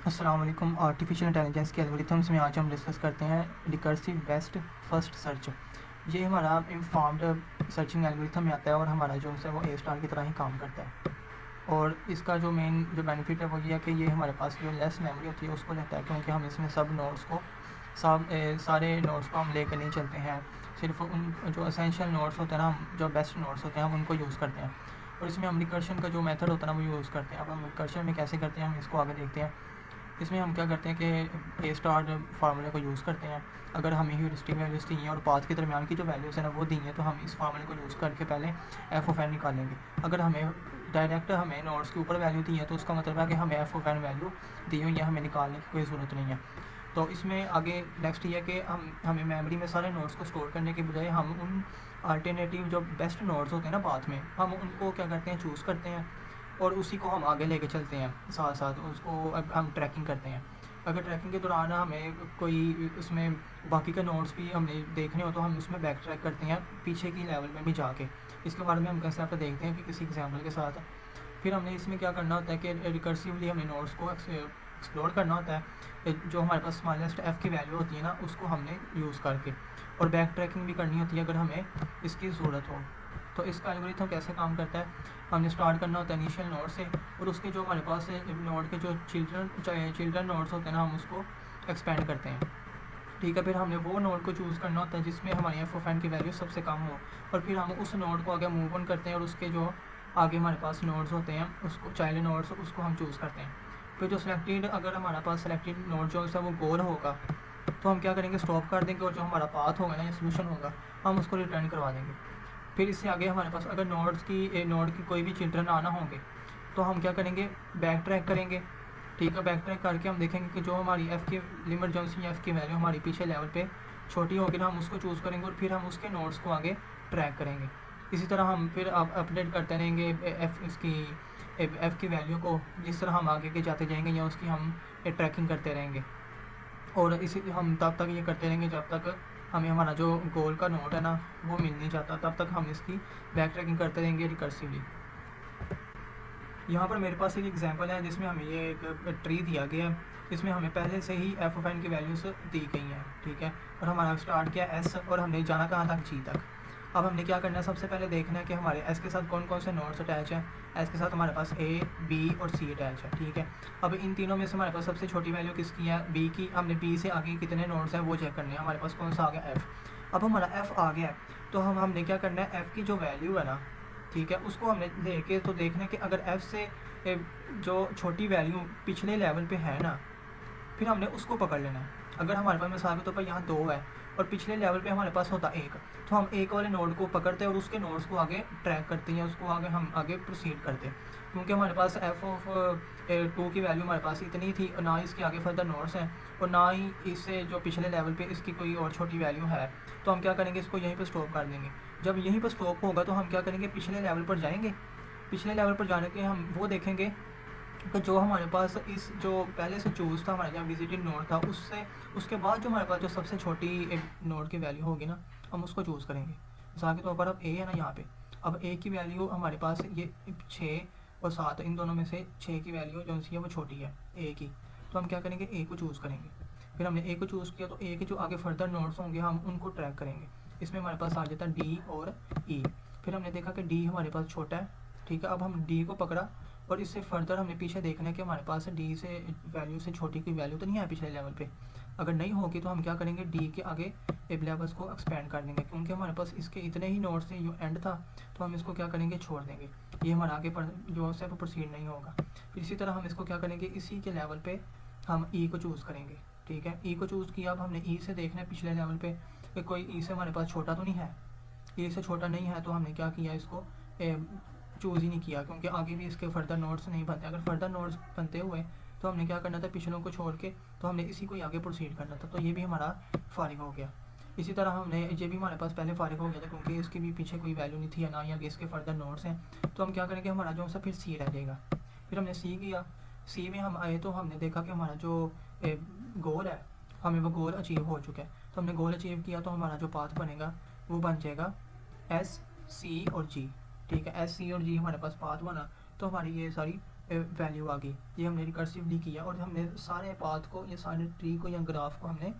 अस्सलाम वालेकुम। Artificial intelligence के एल्गोरिथम्स में आज हम डिस्कस करते हैं रिकर्सिव बेस्ट फर्स्ट सर्च। ये हमारा इन्फॉर्म्ड सर्चिंग एल्गोरिथम में आता है और हमारा जो है वो ए स्टार की तरह ही काम करता है। और इसका जो मेन जो बेनिफिट है वो ये है कि ये हमारे पास जो लेस मेमोरी होती है उसको लेता है, क्योंकि हम इसमें सारे नोट्स को हम लेकर नहीं चलते हैं। सिर्फ उन जो असेंशियल नोट्स होते हैं ना, जो बेस्ट नोट्स होते हैं, हम उनको यूज़ करते हैं। और इसमें हम रिकर्शन का जो मेथड होता है ना वो यूज़ करते हैं। अब हम रिकर्शन में कैसे करते हैं हम इसको आगे देखते हैं। इसमें हम क्या करते हैं कि ए स्टार फार्मूले को यूज़ करते हैं। अगर हमें ह्यूरिस्टिक वैल्यूज़ दी हैं और पाथ के दरमियान की जो वैल्यूज़ हैं ना वो दी हैं, तो हम इस फार्मूले को यूज़ करके पहले एफ ऑफ एन निकालेंगे। अगर हमें डायरेक्ट हमें नोट्स के ऊपर वैल्यू दी है तो उसका मतलब है कि हमें एफ ऑफ एन वैल्यू दी हुई है, हमें निकालने की कोई ज़रूरत नहीं है। तो इसमें आगे नेक्स्ट ये है कि हमें मेमोरी में सारे नोट्स को स्टोर करने के बजाय हम उन अल्टरनेटिव जो बेस्ट नोट्स होते हैं ना पाथ में, हम उनको क्या करते हैं, चूज़ करते हैं और उसी को हम आगे लेके चलते हैं। साथ साथ उसको अब हम ट्रैकिंग करते हैं। अगर ट्रैकिंग के दौरान हमें कोई उसमें बाकी के नोट्स भी हमने देखने हो तो हम उसमें बैक ट्रैक करते हैं पीछे की लेवल में भी जाके। इसके बारे में हम कंसेप्ट देखते हैं कि किसी एग्जाम्पल के साथ। फिर हमने इसमें क्या करना होता है कि रिकर्सिवली हमने नोट्स को एक्सप्लोर करना होता है, जो हमारे पास स्मॉलेस्ट एफ़ की वैल्यू होती है ना उसको हमने यूज़ करके, और बैक ट्रैकिंग भी करनी होती है अगर हमें इसकी ज़रूरत हो। तो इसका एल्गोरिथम कैसे काम करता है, हमने स्टार्ट करना होता है इनिशियल नोड से, और उसके जो हमारे पास नोड के जो चिल्ड्रन नोड्स होते हैं ना हम उसको एक्सपेंड करते हैं। ठीक है, फिर हमने वो नोड को चूज़ करना होता है जिसमें हमारी एफ ऑफ एन की वैल्यू सबसे कम हो, और फिर हम उस नोड को आगे मूव ऑन करते हैं और उसके जो आगे हमारे पास नोड्स होते हैं उसको चाइल्ड नोड्स उसको हम चूज़ करते हैं। फिर जो सिलेक्टेड अगर हमारा पास सिलेक्टेड नोड जो है वो गोल होगा तो हम क्या करेंगे, स्टॉप कर देंगे, और जो हमारा पाथ होगा ना या सोल्यूशन होगा हम उसको रिटर्न करवा देंगे। फिर इससे आगे हमारे पास अगर नोड की कोई भी चिल्ड्रन आना होंगे तो हम क्या करेंगे, बैक ट्रैक करेंगे। ठीक है, बैक ट्रैक करके हम देखेंगे कि जो हमारी एफ़ की लिमिट जो सी एफ़ की वैल्यू हमारी पीछे लेवल पे छोटी होगी ना हम उसको चूज़ करेंगे, और फिर हम उसके नोड्स को आगे ट्रैक करेंगे। इसी तरह हम फिर अपडेट करते रहेंगे एफ़ की वैल्यू को, जिस तरह हम आगे के जाते जाएंगे या उसकी हम ट्रैकिंग करते रहेंगे। और इसी हम तब तक ये करते रहेंगे जब तक हमें हमारा जो गोल का नोड है ना वो मिल नहीं जाता, तब तक हम इसकी बैक ट्रैकिंग करते रहेंगे रिकर्सिवली। यहाँ पर मेरे पास एक एग्जांपल है जिसमें हमें ये एक ट्री दिया गया है, इसमें हमें पहले से ही एफ ऑफ एन की वैल्यूज़ दी गई हैं। ठीक है, और हमारा स्टार्ट किया एस और हमने जाना कहाँ तक, जी तक। अब हमने क्या करना है, सबसे पहले देखना है कि हमारे एस के साथ कौन कौन से नोड्स अटैच हैं। एस के साथ हमारे पास ए, बी और सी अटैच है। ठीक है, अब इन तीनों में से हमारे पास सबसे छोटी वैल्यू किसकी है, बी की। हमने बी से आगे कितने नोड्स हैं वो चेक करने हैं। हमारे पास कौन सा आ गया, एफ़। अब हमारा एफ़ आ गया है तो हमने क्या करना है, एफ़ की जो वैल्यू है ना, ठीक है, उसको हमने लेके तो देखना है कि अगर एफ़ से जो छोटी वैल्यू पिछले लेवल पे है ना, फिर हमने उसको पकड़ लेना है। अगर हमारे पास मिसाल के तौर पर यहाँ 2 है और पिछले लेवल पे हमारे पास होता 1, तो हम एक वाले नोड को पकड़ते हैं और उसके नोड्स को आगे ट्रैक करते हैं, उसको हम आगे प्रोसीड करते हैं। क्योंकि हमारे पास एफ ऑफ 2 की वैल्यू हमारे पास इतनी थी और ना इसके आगे फर्दर नोड्स हैं और ना ही इससे जो पिछले लेवल पे इसकी कोई और छोटी वैल्यू है, तो हम क्या करेंगे, इसको यहीं पर स्टॉप कर देंगे। जब यहीं पर स्टॉप होगा तो हम क्या करेंगे, पिछले लेवल पर जाएंगे। पिछले लेवल पर जाने के हम वो देखेंगे कि जो हमारे पास इस जो पहले से चूज़ था, हमारे जहाँ विजिटेड नोड था, उससे उसके बाद जो हमारे पास जो सबसे छोटी एक नोड की वैल्यू होगी ना, हम उसको चूज़ करेंगे। मिसाल के तौर पर अब ए है ना यहाँ पे, अब ए की वैल्यू हमारे पास ये 6 और 7, इन दोनों में से 6 की वैल्यू जो सी है वो छोटी है ए की, तो हम क्या करेंगे, ए को चूज़ करेंगे। फिर हमने ए को चूज़ किया तो ए के जो आगे फर्दर नोड्स होंगे हम उनको ट्रैक करेंगे। इसमें हमारे पास आ जाता है डी और ई। फिर हमने देखा कि डी हमारे पास छोटा है। ठीक है, अब हम डी को पकड़ा और इससे फर्दर हमने पीछे देखना है कि हमारे पास डी से वैल्यू से छोटी कोई वैल्यू तो नहीं है पिछले लेवल पे। अगर नहीं होगी तो हम क्या करेंगे, डी के आगे लेवल्स को एक्सपेंड कर देंगे, क्योंकि हमारे पास इसके इतने ही नोड्स से जो एंड था, तो हम इसको क्या करेंगे, छोड़ देंगे। ये हमारा आगे जो है वो प्रोसीड नहीं होगा। फिर इसी तरह हम इसको क्या करेंगे, इसी के लेवल पर हम ई को चूज़ करेंगे। ठीक है, ई को चूज़ किया। अब हमने ई से देखना है पिछले लेवल पर कि कोई ई से हमारे पास छोटा तो नहीं है। ई से छोटा नहीं है तो हमने क्या किया, इसको चूज़ ही नहीं किया, क्योंकि आगे भी इसके फर्दर नोट्स नहीं बनते। अगर फर्दर नोट्स बनते हुए तो हमने क्या करना था, पिछलों को छोड़ के तो हमने इसी को आगे प्रोसीड करना था, तो ये भी हमारा फारिग हो गया। इसी तरह हमने ये भी हमारे पास पहले फारिग हो गया था, क्योंकि इसके भी पीछे कोई वैल्यू नहीं थी, ना ही आगे इसके फर्दर नोट्स हैं, तो हम क्या करेंगे, हमारा जो सा फिर सी रह जाएगा। फिर हमने सी किया। सी में हम आए तो हमने देखा कि हमारा जो गोल है, हमें वो गोल अचीव हो चुका है। तो हमने गोल अचीव किया तो हमारा जो पाथ बनेगा वो बन जाएगा एस, सी और जी। ठीक है, एस, सी और जी हमारे पास पाथ बना, तो हमारी ये सारी वैल्यू आ गई। ये हमने रिकर्सिवली किया और हमने सारे पाथ को, ये सारे ट्री को या ग्राफ को हमने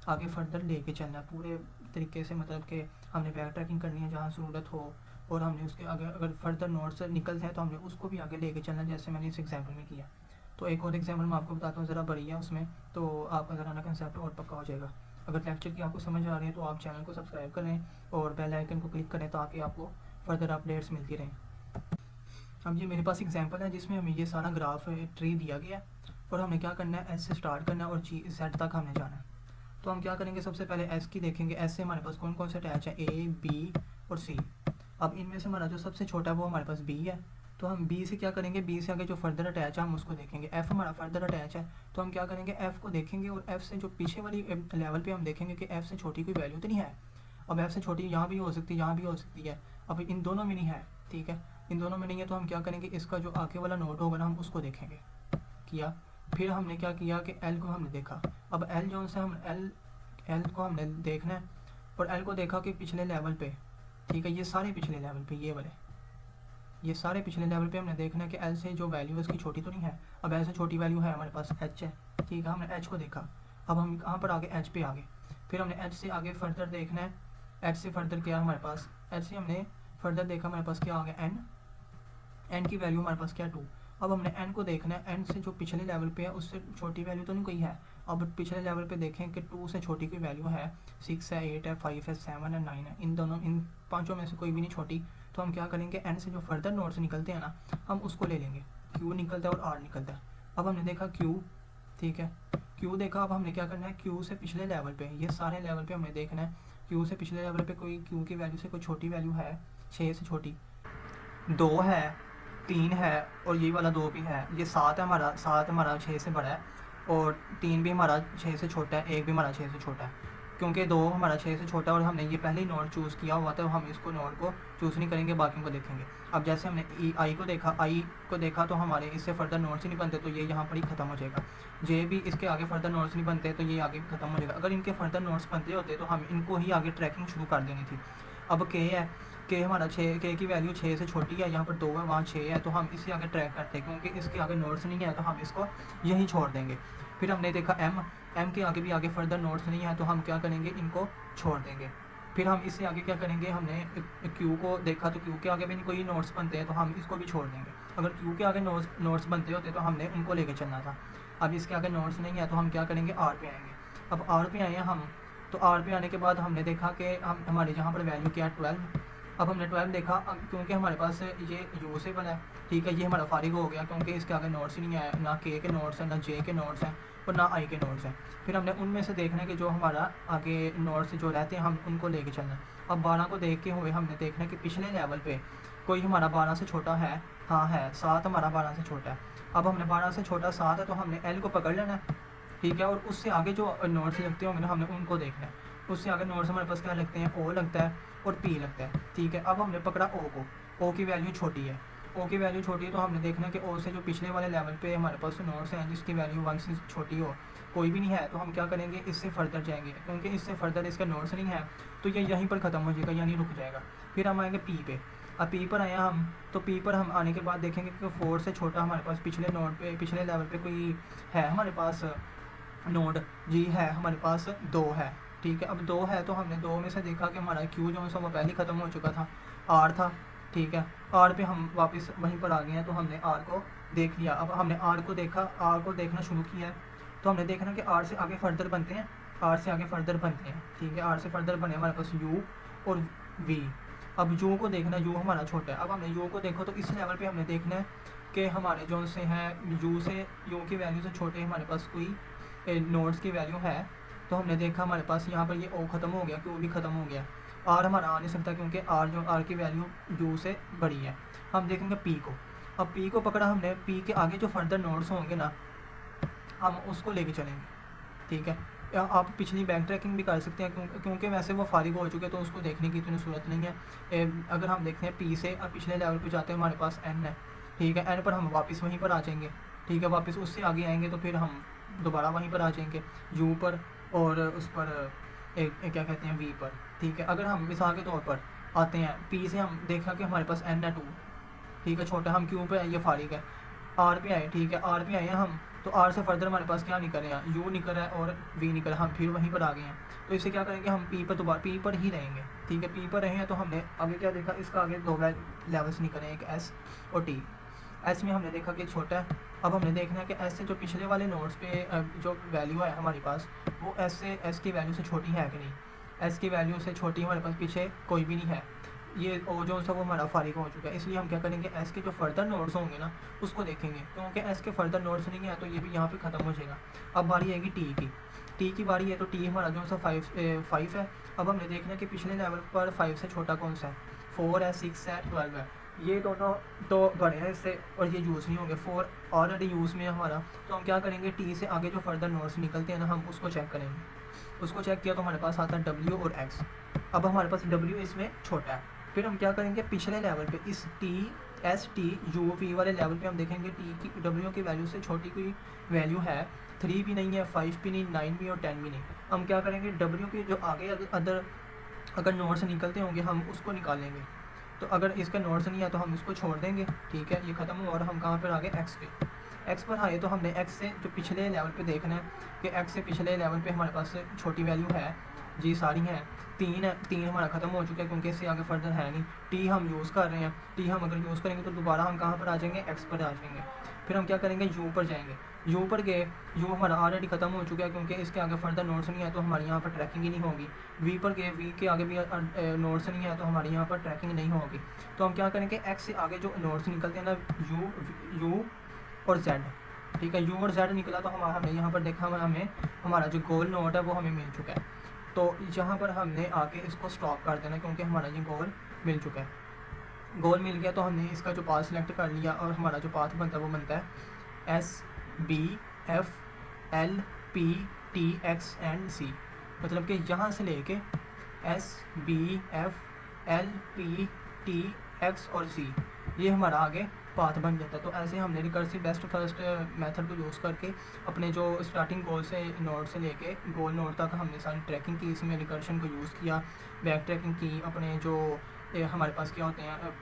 आगे फर्दर लेके चलना है पूरे तरीके से, मतलब कि हमने बैक ट्रैकिंग करनी है जहाँ ज़रूरत हो, और हमने उसके आगे अगर फर्दर नोट्स निकलते हैं तो हमने उसको भी आगे लेके चलना है, जैसे मैंने इस एग्जाम्पल में किया। तो एक और एग्जाम्पल मैं आपको बताता हूँ, ज़रा बड़ी है उसमें, तो आपका ज़रा ना कंसेप्ट और पक्का हो जाएगा। अगर लेक्चर की आपको समझ आ रही है तो आप चैनल को सब्सक्राइब करें और बेल आइकन को क्लिक करें ताकि आपको फर्दर अपडेट्स मिलती रहें। अब ये मेरे पास एग्जांपल है जिसमें हमें ये सारा ग्राफ ट्री दिया गया है और हमें क्या करना है, एस से स्टार्ट करना है और जी जेड तक हमने जाना है। तो हम क्या करेंगे, सबसे पहले एस की देखेंगे। एस से हमारे पास कौन कौन से अटैच है, ए बी और सी। अब इनमें से हमारा जो सबसे छोटा है वो हमारे पास बी है, तो हम बी से क्या करेंगे, बी से आगे जो फर्दर अटैच है हम उसको देखेंगे। एफ हमारा फर्दर अटैच है तो हम क्या करेंगे, एफ को देखेंगे और एफ से जो पीछे वाली लेवल पे हम देखेंगे कि एफ से छोटी कोई वैल्यू तो नहीं है। अब एफ से छोटी यहाँ भी हो सकती है, यहाँ भी हो सकती है, अब इन दोनों में नहीं है, ठीक है, इन दोनों में नहीं है तो हम क्या करेंगे, इसका जो आगे वाला नोट होगा ना हम उसको देखेंगे। किया, फिर हमने क्या किया कि एल को हमने देखा। अब एल जो से हम एल को हमने देखना है और एल को देखा कि पिछले लेवल पे, ठीक है, ये सारे पिछले लेवल पे, ये सारे पिछले लेवल पे हमने देखना है कि एल से जो वैल्यू है उसकी छोटी तो नहीं है। अब एल से छोटी वैल्यू है हमारे पास एच है, ठीक है, हमने एच को देखा। अब हम कहाँ पर आगे, एच पे आगे। फिर हमने एच से आगे फर्दर देखना है। एच से फर्दर क्या हमारे पास, एच से हमने फर्दर देखा, हमारे पास क्या आ गया, एन। एन की वैल्यू हमारे पास क्या, 2। अब हमने एन को देखना है, एन से जो पिछले लेवल पे है उससे छोटी वैल्यू तो नहीं कोई है। अब पिछले लेवल पे देखें कि 2 से छोटी कोई वैल्यू है, 6 है, 8 है, 5 है, 7 है, 9 है, इन पांचों में से कोई भी नहीं छोटी। तो हम क्या करेंगे, एन से जो फर्दर नोट्स निकलते हैं ना हम उसको ले लेंगे। क्यू निकलता है और आर निकलता है। अब हमने देखा क्यू, ठीक है, क्यू देखा। अब हमने क्या करना है, क्यू से पिछले लेवल पे, ये सारे लेवल पे हमने देखना है, क्यू से पिछले लेवल पे कोई क्यू की वैल्यू से कोई छोटी वैल्यू है, 6 से छोटी, 2 है, 3 है और ये वाला 2 भी है। ये 7 है हमारा, 7 हमारा 6 से बड़ा है और 3 भी हमारा 6 से छोटा है, 1 भी हमारा 6 से छोटा है। क्योंकि 2 हमारा 6 से छोटा है और हमने ये पहले ही नोट चूज़ किया हुआ था, हम इसको नोट को चूज़ नहीं करेंगे, बाकी को देखेंगे। अब जैसे हमने आई को देखा तो हमारे इससे फर्दर नोट्स ही नहीं बनते, तो ये यहाँ पर ही ख़त्म हो जाएगा। जे भी इसके आगे फर्दर नोट्स नहीं बनते तो ये आगे ख़त्म हो जाएगा। अगर इनके फर्दर नोट्स बनते होते तो हम इनको ही आगे ट्रैकिंग शुरू कर देनी थी। अब के है, के हमारा 6, के की वैल्यू 6 से छोटी है, यहाँ पर 2 है, वहाँ 6 है, तो हम इसे आगे ट्रैक करते हैं क्योंकि इसके आगे नोट्स नहीं है तो हम इसको यहीं छोड़ देंगे। फिर हमने देखा एम के आगे भी आगे फर्दर नोट्स नहीं है तो हम क्या करेंगे, इनको छोड़ देंगे। फिर हम इससे आगे क्या करेंगे, हमने क्यू को देखा तो क्यू के आगे भी नहीं कोई नोट्स बनते हैं तो हम इसको भी छोड़ देंगे। अगर क्यू के आगे नोट्स बनते होते तो हमने उनको लेके चलना था। अब इसके आगे नोट्स नहीं है तो हम क्या करेंगे, आर पे आएंगे। अब आर पे आए हैं हम, तो आर पे आने के बाद हमने देखा कि हम हमारे जहाँ पर वैल्यू क्या है, 12। अब हमने 12 देखा, क्योंकि हमारे पास ये यू से बना है, ठीक है, ये हमारा फारिग हो गया क्योंकि इसके आगे नोट्स ही नहीं आए, ना के नोट्स हैं, ना जे के नोट्स हैं और ना आई के नोट्स हैं। फिर हमने उनमें से देखना है कि जो हमारा आगे नोट्स जो रहते हैं हम उनको लेके चलना है। अब 12 को देख के हुए हमने देखना है कि पिछले लेवल पे कोई हमारा 12 से छोटा है, हाँ है, 7 हमारा 12 से छोटा है। अब हमने 12 से छोटा 7 है तो हमने एल को पकड़ लेना है, ठीक है, और उससे आगे जो नोट्स लगते होंगे ना हमने उनको देखना है। उससे आगे नोट्स हमारे पास क्या लगते हैं, ओ लगता है और पी लगता है, ठीक है। अब हमने पकड़ा ओ को, ओ की वैल्यू छोटी है, ओ की वैल्यू छोटी है तो हमने देखना है कि ओ से जो पिछले वाले लेवल पे हमारे पास नोट्स हैं जिसकी वैल्यू 1 से छोटी हो, कोई भी नहीं है, तो हम क्या करेंगे, इससे फर्दर जाएंगे क्योंकि इससे फर्दर इसका नोट्स नहीं है तो ये यहीं पर ख़त्म हो जाएगा, यानी रुक जाएगा। फिर हम आएंगे पी पे। अब पी पर आए हम, तो पी पर हम आने के बाद देखेंगे कि 4 से छोटा हमारे पास पिछले नोट पे, पिछले लेवल पे कोई है हमारे पास नोड, जी है, हमारे पास 2 है, ठीक है। अब 2 है तो हमने 2 में से देखा कि हमारा क्यू जो है वो पहले ख़त्म हो चुका था, आर था, ठीक है। आर पे हम वापस वहीं पर आ गए हैं तो हमने आर को देख लिया। अब हमने आर को देखा, आर को देखना शुरू किया है तो हमने देखना कि आर से आगे फर्दर बनते हैं, आर से आगे फर्दर बनते हैं, ठीक है। आर से फर्दर बने हमारे पास यू और वी। अब यू को देखना, यू हमारा छोटा है। अब हमने यू को देखो तो इस लेवल पे हमने देखना है कि हमारे जो से हैं यू से, यू की वैल्यू से छोटे हमारे पास कोई नोट्स की वैल्यू है, तो हमने देखा हमारे पास यहाँ पर ये ओ ख़त्म हो गया, क्यू भी ख़त्म हो गया, आर हमारा आ नहीं सकता क्योंकि आर की वैल्यू यू से बड़ी है। हम देखेंगे पी को। अब पी को पकड़ा हमने, पी के आगे जो फर्दर नोट्स होंगे ना हम उसको लेके चलेंगे, ठीक है। या आप पिछली बैक ट्रैकिंग भी कर सकते हैं क्योंकि वैसे वो फारिग हो चुके तो उसको देखने की इतनी ज़रूरत नहीं है। अगर हम देखते हैं पी से अब पिछले लेवल पे जाते हैं हमारे पास एन है, ठीक है, एन पर हम वापस वहीं पर आ जाएंगे, ठीक है, वापस उससे आगे आएंगे तो फिर हम दोबारा वहीं पर आ जाएंगे यू पर और उस पर क्या कहते हैं वी पर, ठीक है। अगर हम मिसाल के तौर पर आते हैं पी से, हम देखा कि हमारे पास एन है 2, ठीक है, छोटा, हम क्यू पे ये फारिग है, आर पे आए, ठीक है, आर पे आए हैं हम, तो आर से फर्दर हमारे पास क्या निकल रहा है, यू निकल रहा है और वी निकल रहा है, हम फिर वहीं पर आ गए हैं। तो इसे क्या करेंगे, हम पी पर दोबारा पी पर ही रहेंगे, ठीक है, पी पर रहे हैं। तो हमने आगे क्या देखा, इसका आगे दो लेवल्स निकले हैं, एक एस और टी। एस में हमने देखा कि छोटा है। अब हमने देखना है कि एस से जो पिछले वाले नोड्स पे जो वैल्यू है हमारे पास, वो एस की वैल्यू से छोटी है कि नहीं। एस की वैल्यू से छोटी हमारे पास पीछे कोई भी नहीं है, ये ओ जो सा वो हमारा फारिग हो चुका है। इसलिए हम क्या करेंगे, एस के जो फर्दर नोड्स होंगे ना उसको देखेंगे, क्योंकि एस के फर्दर नोड्स नहीं है तो ये भी यहाँ पे ख़त्म हो जाएगा। अब बारी आएगी टी की बारी है। तो टी हमारा जो सा फाइव है। अब हमने देखना है कि पिछले लेवल पर 5 से छोटा कौन सा है, 4 है, 6 है, 12 है। ये दोनों तो बड़े हैं इससे और ये यूज़ नहीं होंगे, 4 ऑलरेडी यूज़ में है हमारा। तो हम क्या करेंगे, टी से आगे जो फर्दर नोड्स निकलते हैं ना, हम उसको चेक करेंगे। उसको चेक किया तो हमारे पास आता है डब्ल्यू और एक्स। अब हमारे पास डब्ल्यू इसमें छोटा है। फिर हम क्या करेंगे, पिछले लेवल पे इस टी यू वी वाले लेवल पे हम देखेंगे टी की डब्ल्यू की वैल्यू से छोटी कोई वैल्यू है, 3 भी नहीं है, 5 भी नहीं, 9 भी और 10 भी नहीं। हम क्या करेंगे, डब्ल्यू के जो आगे अगर नोड्स निकलते होंगे हम उसको निकालेंगे। तो अगर इसका नोड्स नहीं है तो हम इसको छोड़ देंगे, ठीक है, ये ख़त्म हुआ। और हम कहाँ पर आ गए, एक्स पे। एक्स पर आए तो हमने एक्स से जो पिछले लेवल पे देखना है कि एक्स से पिछले लेवल पे हमारे पास छोटी वैल्यू है जी, सारी हैं। 3 है, 3 हमारा ख़त्म हो चुका है क्योंकि इससे आगे फर्दर है नहीं। टी हम यूज़ कर रहे हैं, टी हम अगर यूज़ करेंगे तो दोबारा हम कहाँ पर आ जाएंगे, एक्स पर आ जाएंगे। फिर हम क्या करेंगे, यू पर जाएंगे। यू पर गए, यू हमारा ऑलरेडी ख़त्म हो चुका है क्योंकि इसके आगे फर्दर नोट्स नहीं है तो हमारी यहाँ पर ट्रैकिंग ही नहीं होगी। वी पर गए, वी के आगे भी नोट्स नहीं है तो हमारी यहाँ पर ट्रैकिंग नहीं होगी। तो हम क्या करेंगे, एक्स से आगे जो नोट्स निकलते हैं ना, यू और जेड, ठीक है, यू और जेड निकला तो हमने यहाँ पर देखा, हमें हमारा जो गोल नोट है वो हमें मिल चुका है। तो यहाँ पर हमने आके इसको स्टॉप कर देना क्योंकि हमारा ये गोल मिल चुका है। गोल मिल गया तो हमने इसका जो पाथ सिलेक्ट कर लिया और हमारा जो पाथ बनता है वो बनता है SBFLPTX मतलब कि यहाँ से लेके SBFLPTX और C ये हमारा आगे पाथ बन जाता है। तो ऐसे हमने रिकर्सिव बेस्ट फर्स्ट मेथड को यूज़ करके अपने जो स्टार्टिंग गोल से नोड से लेके गोल नोड तक हमने सारी ट्रैकिंग की, इसमें रिकर्शन को यूज़ किया, बैक ट्रैकिंग की। अपने जो हमारे पास क्या होते हैं,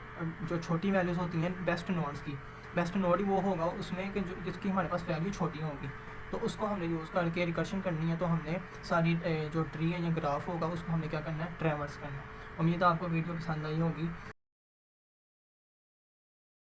जो छोटी वैल्यूज़ होती हैं बेस्ट नोड्स की, बेस्ट नोड ही वो होगा उसमें कि जिसकी हमारे पास वैल्यू छोटी होगी, तो उसको हमने यूज़ करके रिकर्शन करनी है। तो हमने सारी जो ट्री है या ग्राफ होगा उसको हमने क्या करना है, ट्रैवर्स करना है। उम्मीद है आपको वीडियो पसंद आई होगी।